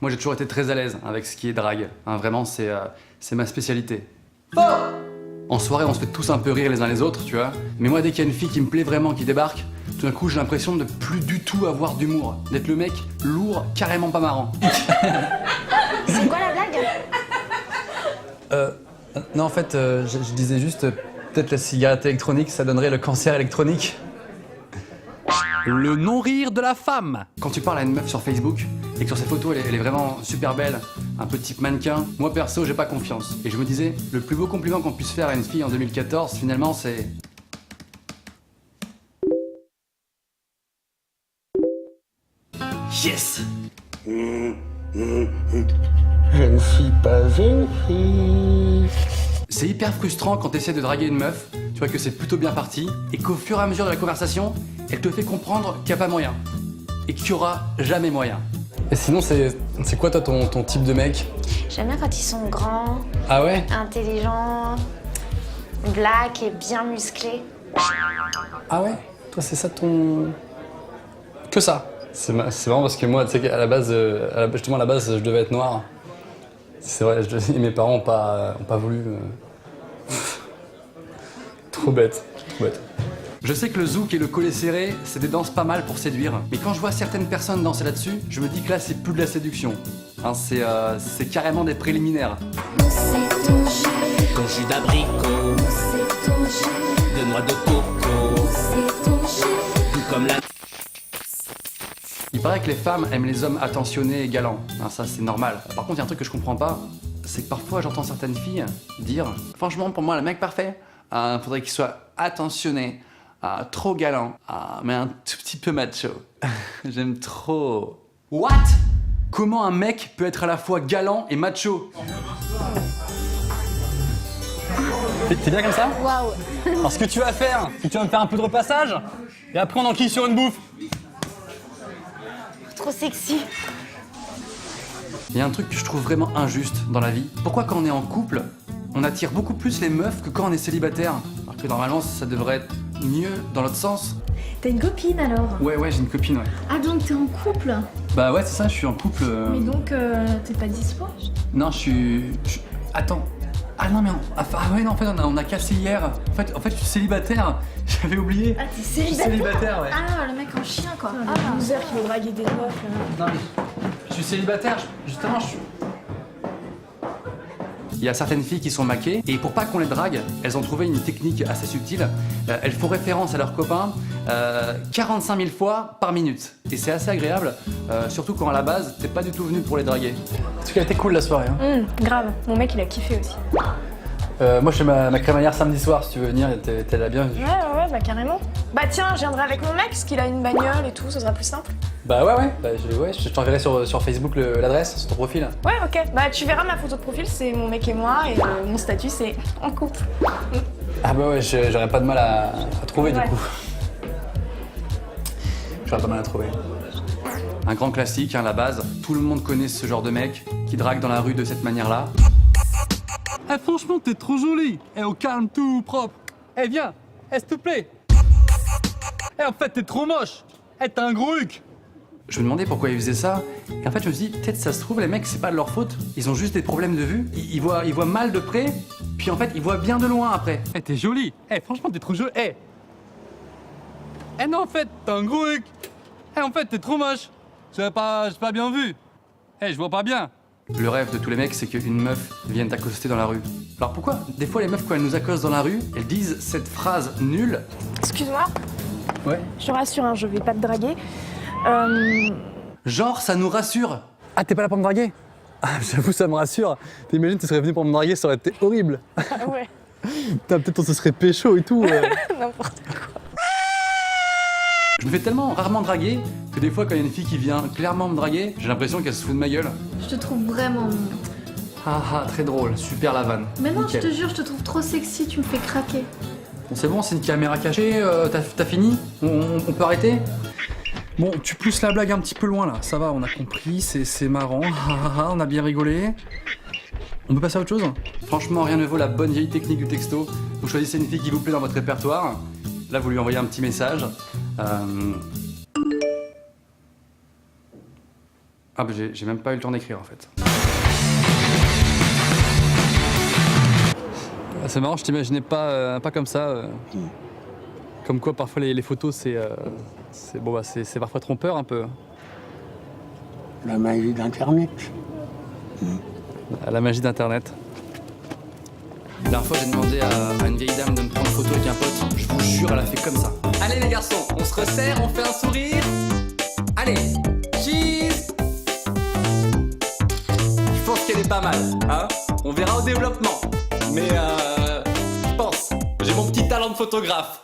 Moi, j'ai toujours été très à l'aise avec ce qui est drague. Hein, vraiment, c'est ma spécialité. En soirée, on se fait tous un peu rire les uns les autres, tu vois. Mais moi, dès qu'il y a une fille qui me plaît vraiment, qui débarque, tout d'un coup, j'ai l'impression de plus du tout avoir d'humour. D'être le mec lourd, carrément pas marrant. C'est quoi la blague? Non, en fait, je disais juste, peut-être la cigarette électronique, ça donnerait le cancer électronique. Le non-rire de la femme. Quand tu parles à une meuf sur Facebook et que sur ses photos elle est vraiment super belle, un peu type mannequin, moi perso j'ai pas confiance. Et je me disais, le plus beau compliment qu'on puisse faire à une fille en 2014, finalement c'est... Yes! Je ne suis pas une fille. C'est hyper frustrant quand t'essaies de draguer une meuf, tu vois que c'est plutôt bien parti, et qu'au fur et à mesure de la conversation, elle te fait comprendre qu'il n'y a pas moyen. Et qu'il n'y aura jamais moyen. Et sinon, c'est quoi toi ton type de mec? J'aime bien quand ils sont grands, Ah ouais? intelligents, black et bien musclés. Ah ouais? Toi, c'est ça ton... Que ça? C'est marrant parce que moi, tu sais qu'à la base, justement à la base, je devais être noir. C'est vrai, et mes parents ont pas voulu. Trop bête, trop bête. Je sais que le zouk et le collet serré, c'est des danses pas mal pour séduire. Mais quand je vois certaines personnes danser là-dessus, je me dis que là, c'est plus de la séduction. Hein, c'est carrément des préliminaires. Ton jus d'abricot, de noix de coco, tout comme la... Il paraît que les femmes aiment les hommes attentionnés et galants. Hein, ça, c'est normal. Par contre, il y a un truc que je comprends pas, c'est que parfois, j'entends certaines filles dire « Franchement, pour moi, le mec parfait, faudrait qu'il soit attentionné, trop galant, mais un tout petit peu macho. J'aime trop. » What? Comment un mec peut être à la fois galant et macho? T'es bien comme ça? Waouh! Alors ce que tu vas faire, c'est que tu vas me faire un peu de repassage, et après on enquille sur une bouffe. Trop sexy. Il y a un truc que je trouve vraiment injuste dans la vie. Pourquoi quand on est en couple, on attire beaucoup plus les meufs que quand on est célibataire? Alors que normalement ça devrait être mieux dans l'autre sens. T'as une copine alors? Ouais, j'ai une copine, ouais. Ah donc t'es en couple? Bah ouais, c'est ça, je suis en couple. Mais donc t'es pas dispo? Non, je suis... Attends. Ah non, mais ouais, non, en fait, on a cassé hier. En fait, je suis célibataire. J'avais oublié. Ah t'es Je suis célibataire? célibataire, ouais. Ah le mec en chien quoi. Ah Ah. loser qui veut draguer des meufs là. Non, mais je suis célibataire, justement, je suis... Il y a certaines filles qui sont maquées, et pour pas qu'on les drague, elles ont trouvé une technique assez subtile. Elles font référence à leurs copains 45 000 fois par minute. Et c'est assez agréable, surtout quand à la base, t'es pas du tout venu pour les draguer. En tout cas, elle était cool la soirée. Hein. Grave, mon mec il a kiffé aussi. Moi, je fais ma crémaillère samedi soir, si tu veux venir, t'es la bienvenue. Ouais, bah carrément. Bah tiens, je viendrai avec mon mec, parce qu'il a une bagnole et tout, ça sera plus simple. Bah ouais, je t'enverrai sur Facebook l'adresse, sur ton profil. Ouais, ok. Bah tu verras ma photo de profil, c'est mon mec et moi, et mon statut c'est en couple. Ah bah ouais, j'aurais pas de mal à trouver Ouais. du coup. J'aurais pas mal à trouver. Un grand classique, hein, la base. Tout le monde connaît ce genre de mec qui drague dans la rue de cette manière-là. Eh, franchement, t'es trop jolie. Eh, au calme, tout propre. Eh, viens. Eh, s'il te plaît. Eh, en fait, t'es trop moche. Eh, t'es un gros huc. Je me demandais pourquoi ils faisaient ça. Et en fait, je me suis dit, peut-être ça se trouve, les mecs, c'est pas de leur faute. Ils ont juste des problèmes de vue. Ils voient mal de près, puis en fait, ils voient bien de loin après. Eh, t'es jolie. Eh, franchement, t'es trop jolie. Eh. Eh, non, en fait, t'es un gros huc. Eh, en fait, t'es trop moche. J'ai pas bien vu. Eh, je vois pas bien. Le rêve de tous les mecs, c'est qu'une meuf vienne t'accoster dans la rue. Alors pourquoi, des fois, les meufs, quand elles nous accostent dans la rue, elles disent cette phrase nulle? Excuse-moi, Ouais. je te rassure, hein, je vais pas te draguer. Genre, ça nous rassure. Ah, t'es pas là pour me draguer? Ah, j'avoue, ça me rassure. T'imagines, tu serais venu pour me draguer, ça aurait été horrible. Ah ouais, Putain, peut-être on se serait pécho et tout. n'importe quoi. Je me fais tellement rarement draguer que des fois, quand il y a une fille qui vient clairement me draguer, j'ai l'impression qu'elle se fout de ma gueule. Je te trouve vraiment mignon. Ah, très drôle, super la vanne. Mais non, Nickel. je te jure, je te trouve trop sexy, tu me fais craquer. Bon, c'est bon, c'est une caméra cachée, t'as fini? On peut arrêter? Bon, tu pousses la blague un petit peu loin là, ça va, on a compris, c'est marrant, on a bien rigolé. On peut passer à autre chose? Franchement, rien ne vaut la bonne vieille technique du texto. Vous choisissez une fille qui vous plaît dans votre répertoire. Là, vous lui envoyez un petit message. Ah bah j'ai même pas eu le temps d'écrire en fait. C'est marrant, je t'imaginais pas comme ça. Comme quoi, parfois, les photos, c'est parfois trompeur un peu. La magie d'Internet. La magie d'Internet. La dernière fois, j'ai demandé à une vieille dame de me prendre en photo avec un pote. Je vous jure, elle a fait comme ça. Allez les garçons, on se resserre, on fait un sourire. Allez, cheese. Je pense qu'elle est pas mal, hein. On verra au développement. Mais je pense, j'ai mon petit talent de photographe.